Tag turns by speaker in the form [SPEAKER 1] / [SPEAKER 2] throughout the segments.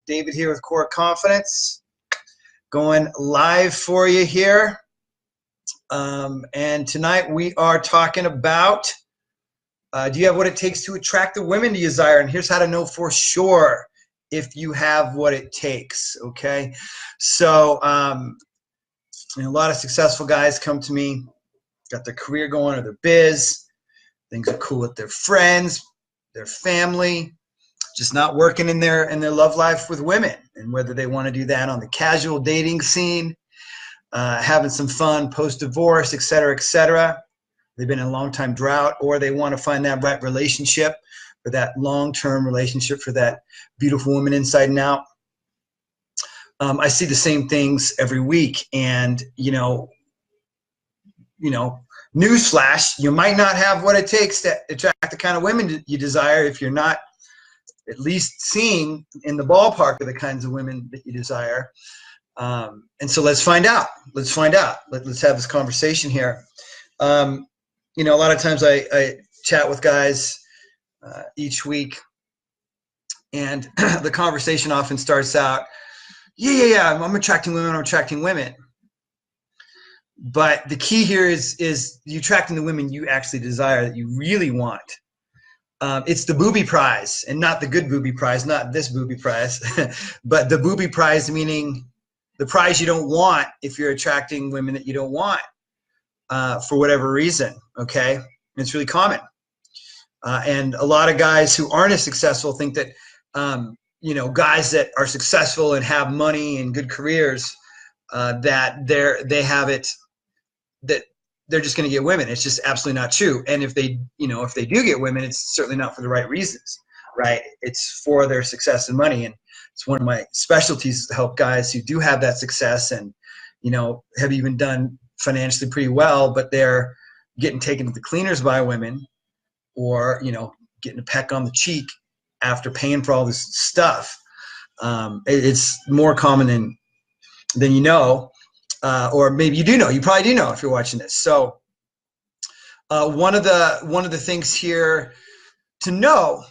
[SPEAKER 1] David here with Core Confidence, going live for you here. And tonight we are talking about, do you have what it takes to attract the women you desire? And here's how to know for sure if you have what it takes, okay? So a lot of successful guys come to me, got their career going or their biz, things are cool with their friends, their family, just not working in their love life with women, and whether they want to do that on the casual dating scene, having some fun post-divorce, et cetera, they've been in a long-time drought, or they want to find that right relationship, for that long-term relationship, for that beautiful woman inside and out. I see the same things every week, and newsflash, you might not have what it takes to attract the kind of women you desire if you're not at least seeing in the ballpark of the kinds of women that you desire. And so let's find out. Let's have this conversation here. A lot of times I chat with guys each week, and the conversation often starts out, yeah, I'm attracting women. But the key here is you attracting the women you actually desire, that you really want. It's the booby prize, and not the good booby prize, not this booby prize, but the booby prize, meaning the prize you don't want if you're attracting women that you don't want for whatever reason, okay? And it's really common. And a lot of guys who aren't as successful think that, guys that are successful and have money and good careers, that they have it, that they're just going to get women. It's just absolutely not true. And if they do get women, it's certainly not for the right reasons, right? It's for their success and money. And it's one of my specialties to help guys who do have that success and, have even done financially pretty well, but they're getting taken to the cleaners by women, or, getting a peck on the cheek after paying for all this stuff. It's more common than you know. Or maybe you do know. You probably do know if you're watching this. So one of the things here to know,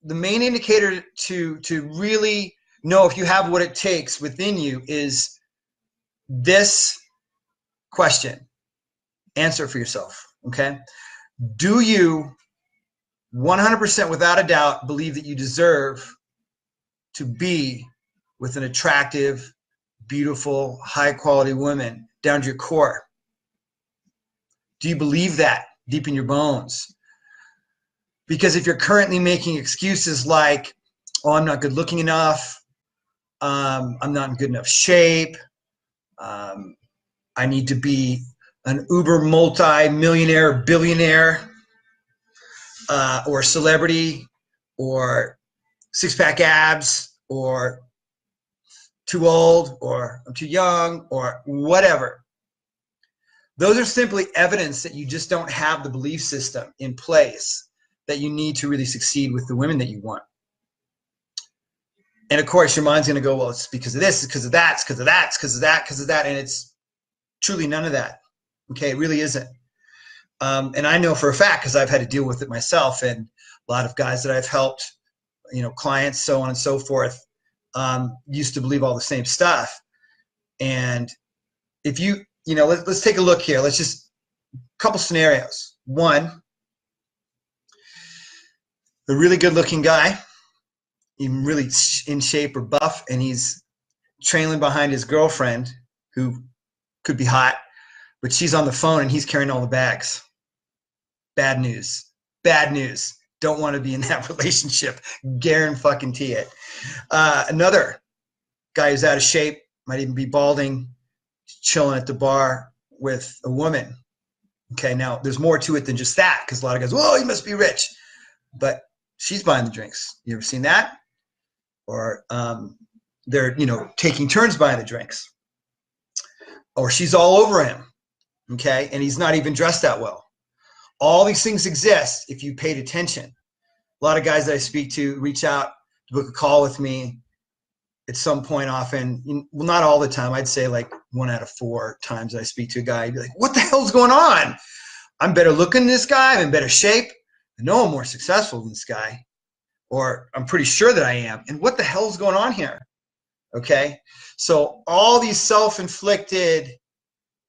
[SPEAKER 1] the main indicator to really know if you have what it takes within you, is this question. Answer it for yourself, okay? Do you 100% without a doubt believe that you deserve to be with an attractive, beautiful, high-quality woman down to your core? Do you believe that deep in your bones? Because if you're currently making excuses like, oh, I'm not good looking enough, I'm not in good enough shape, I need to be an uber multi-millionaire, billionaire, or celebrity, or six-pack abs, or too old, or I'm too young, or whatever. Those are simply evidence that you just don't have the belief system in place that you need to really succeed with the women that you want. And of course, your mind's going to go, well, it's because of this, it's because of that, it's because of that, it's because of that, because of that. And it's truly none of that. Okay, it really isn't. And I know for a fact, because I've had to deal with it myself, and a lot of guys that I've helped, clients, so on and so forth, used to believe all the same stuff. And if let's take a look here. Let's just, a couple scenarios. One, a really good looking guy, even really in shape or buff, and he's trailing behind his girlfriend, who could be hot, but she's on the phone and he's carrying all the bags. Bad news. Bad news. Don't want to be in that relationship. Guarantee it. Another guy who's out of shape, might even be balding, chilling at the bar with a woman. Okay, now there's more to it than just that, because a lot of guys, whoa, he must be rich. But she's buying the drinks. You ever seen that? Or they're, taking turns buying the drinks. Or she's all over him, okay, and he's not even dressed that well. All these things exist if you paid attention. A lot of guys that I speak to reach out to book a call with me at some point often. Well, not all the time. I'd say like 1 out of 4 times I speak to a guy, he'd be like, what the hell's going on? I'm better looking than this guy. I'm in better shape. I know I'm more successful than this guy. or I'm pretty sure that I am. And what the hell's going on here? Okay. So all these self-inflicted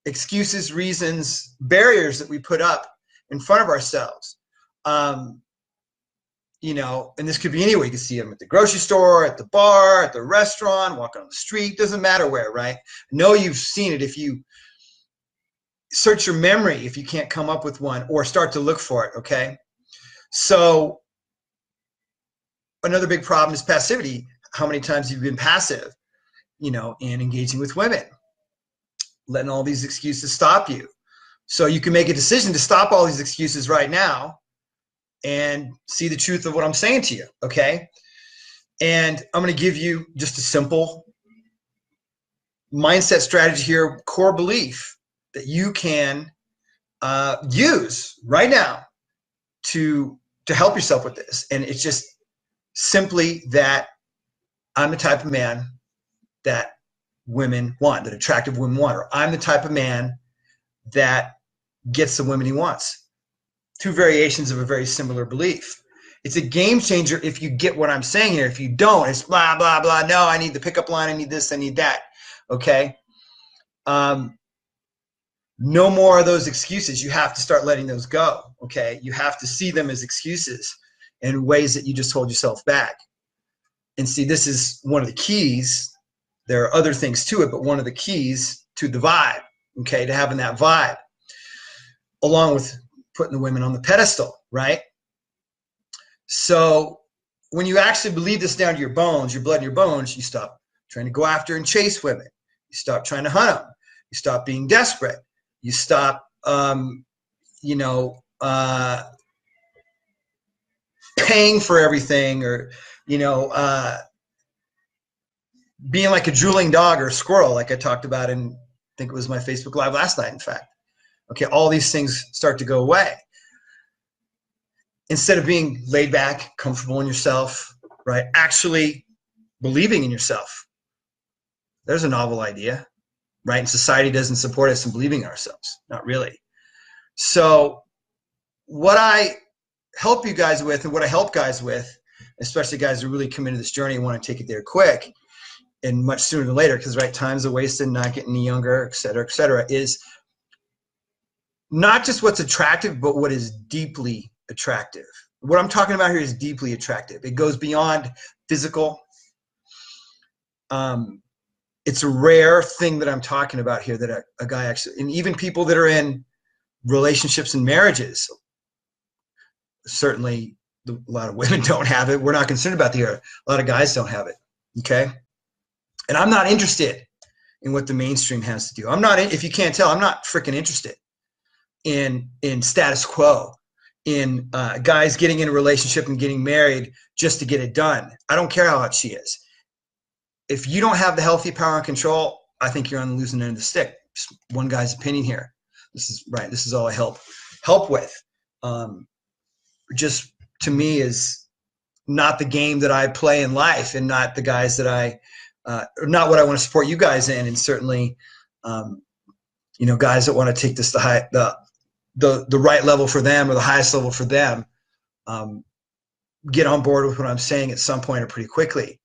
[SPEAKER 1] excuses, reasons, barriers that we put up in front of ourselves, you know, and this could be anywhere. You can see them at the grocery store, at the bar, at the restaurant, walking on the street, doesn't matter where, right? No, you've seen it if you search your memory, if you can't come up with one, or start to look for it, okay? So another big problem is passivity. How many times have you been passive, you know, in engaging with women? Letting all these excuses stop you. So you can make a decision to stop all these excuses right now and see the truth of what I'm saying to you, okay? And I'm going to give you just a simple mindset strategy here, core belief that you can use right now to help yourself with this. And it's just simply that I'm the type of man that women want, that attractive women want, or I'm the type of man that gets the women he wants. Two variations of a very similar belief. It's a game changer if you get what I'm saying here. If you don't, it's blah, blah, blah. No, I need the pickup line. I need this. I need that. Okay. No more of those excuses. You have to start letting those go. Okay. You have to see them as excuses and ways that you just hold yourself back. And see, this is one of the keys. There are other things to it, but one of the keys to the vibe, okay, to having that vibe, along with putting the women on the pedestal, right? So when you actually believe this down to your bones, your blood and your bones, you stop trying to go after and chase women. You stop trying to hunt them. You stop being desperate. You stop, you know, paying for everything, or, you know, being like a drooling dog or a squirrel, like I talked about in, I think it was my Facebook Live last night, in fact. Okay, all these things start to go away. Instead of being laid back, comfortable in yourself, right? Actually believing in yourself. There's a novel idea, right? And society doesn't support us in believing in ourselves. Not really. So what I help you guys with, and what I help guys with, especially guys who really come into this journey and want to take it there quick and much sooner than later, because right, time's a wasted, not getting any younger, et cetera, is not just what's attractive, but what is deeply attractive. What I'm talking about here is deeply attractive. It goes beyond physical. It's a rare thing that I'm talking about here, that a guy actually, and even people that are in relationships and marriages, certainly a lot of women don't have it. We're not concerned about the hair. A lot of guys don't have it, okay? And I'm not interested in what the mainstream has to do. I'm not, if you can't tell, I'm not freaking interested in status quo, in guys getting in a relationship and getting married just to get it done. I don't care how hot she is. If you don't have the healthy power and control, I think you're on the losing end of the stick. Just one guy's opinion here. This is right. This is all I help with. Just to me is not the game that I play in life, and not the guys that not what I want to support you guys in. And certainly, you know, guys that want to take this the right level for them, or the highest level for them, get on board with what I'm saying at some point or pretty quickly.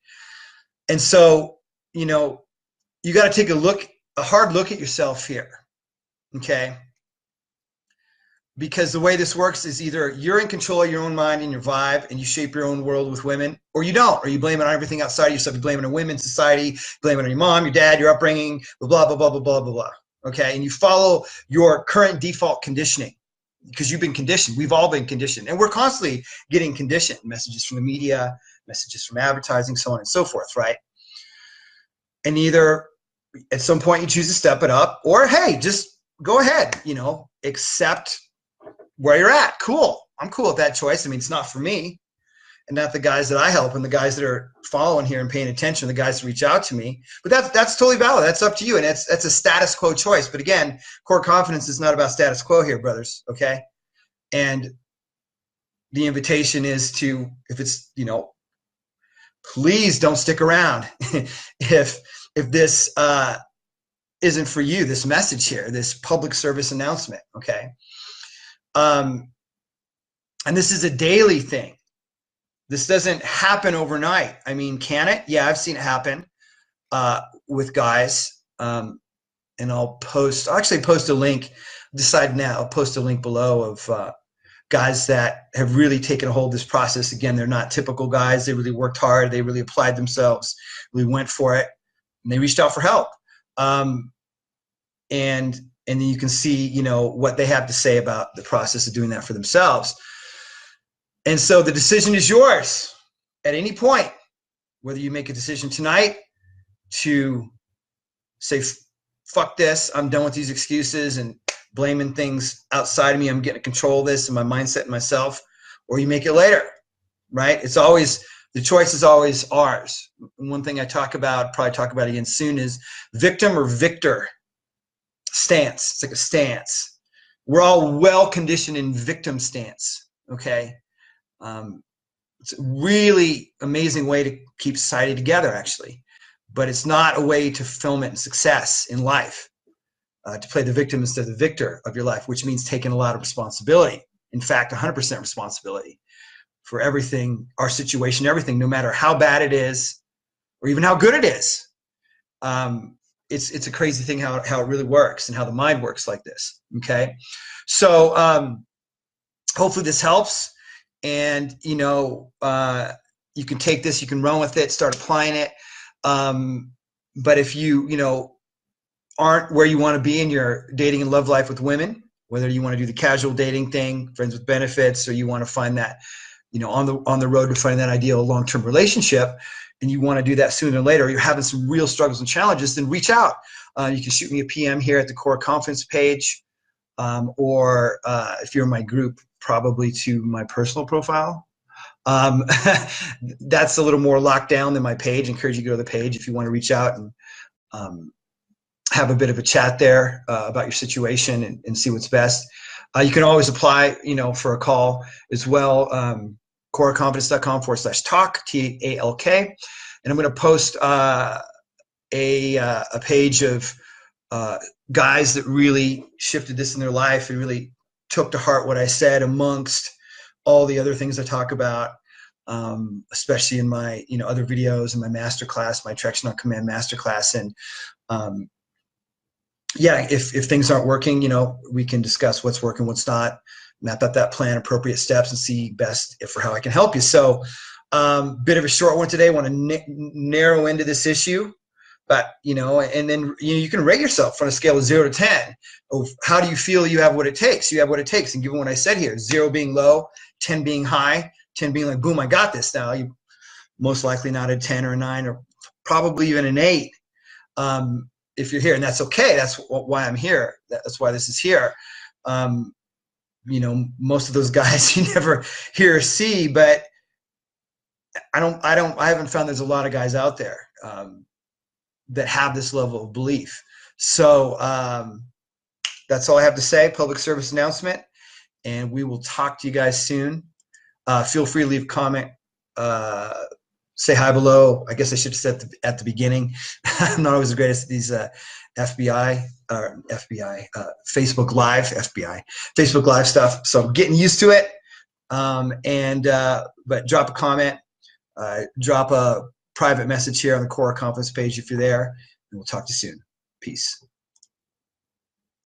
[SPEAKER 1] And so, you know, you got to take a hard look at yourself here, okay? Because the way this works is either you're in control of your own mind and your vibe, and you shape your own world with women, or you don't, or you blame it on everything outside of yourself. You blame it on women, society, blame it on your mom, your dad, your upbringing, blah, blah, blah, blah, blah, blah, blah. Okay, and you follow your current default conditioning, because you've been conditioned. We've all been conditioned, and we're constantly getting conditioned. Messages from the media, messages from advertising, so on and so forth, right? And either at some point you choose to step it up, or hey, just go ahead, you know, accept where you're at. Cool. I'm cool with that choice. I mean, it's not for me, and not the guys that I help, and the guys that are following here and paying attention, the guys that reach out to me. But that's totally valid. That's up to you, and that's a status quo choice. But again, core confidence is not about status quo here, brothers. Okay, and the invitation is to, if it's, you know, please don't stick around if this isn't for you. This message here, this public service announcement. Okay, and this is a daily thing. This doesn't happen overnight. I mean, can it? Yeah, I've seen it happen with guys. And I'll actually post a link, decide now, I'll post a link below of guys that have really taken a hold of this process. Again, they're not typical guys. They really worked hard. They really applied themselves, really went for it, and they reached out for help. And then you can see, you know, what they have to say about the process of doing that for themselves. And so the decision is yours at any point, whether you make a decision tonight to say, fuck this, I'm done with these excuses and blaming things outside of me, I'm getting control of this and my mindset and myself, or you make it later, right? It's always, the choice is always ours. One thing I talk about, probably talk about again soon, is victim or victor stance. It's like a stance. We're all well conditioned in victim stance, okay? It's a really amazing way to keep society together, actually. But it's not a way to fulfillment and success in life, to play the victim instead of the victor of your life, which means taking a lot of responsibility. In fact, 100% responsibility for everything, our situation, everything, no matter how bad it is or even how good it is. It's a crazy thing how it really works and how the mind works like this, okay? So hopefully this helps. And, you know, you can take this, you can run with it, start applying it. But if you know, aren't where you want to be in your dating and love life with women, whether you want to do the casual dating thing, friends with benefits, or you want to find that, you know, on the road to finding that ideal long-term relationship, and you want to do that sooner than later, or you're having some real struggles and challenges, then reach out. You can shoot me a PM here at the Core Confidence page, or if you're in my group, probably to my personal profile. That's a little more locked down than my page. I encourage you to go to the page if you want to reach out and have a bit of a chat there about your situation and see what's best. You can always apply, you know, for a call as well. coreconfidence.com/talk, TALK. And I'm going to post a page of guys that really shifted this in their life and really took to heart what I said amongst all the other things I talk about, especially in my, you know, other videos and my masterclass, my Attraction on Command masterclass. And yeah, if things aren't working, you know, we can discuss what's working, what's not, map out that plan, appropriate steps, and see best if or how I can help you. So bit of a short one today. I want to narrow into this issue, but, you know, and then, you know, you can rate yourself on a scale of 0 to 10 of how do you feel you have what it takes. You have what it takes. And given what I said here, 0 being low, 10 being high, 10 being like, boom, I got this now. You most likely not a 10 or a 9 or probably even an 8. If you're here, and that's okay. That's why I'm here. That's why this is here. You know, most of those guys you never hear or see, but I haven't found there's a lot of guys out there that have this level of belief. So that's all I have to say. Public service announcement, and we will talk to you guys soon. Feel free to leave a comment. Say hi below. I guess I should have said at the beginning. I'm not always the greatest at these Facebook Live, Facebook Live stuff. So I'm getting used to it. But drop a comment, drop a private message here on the Core Confidence page if you're there, and we'll talk to you soon. Peace.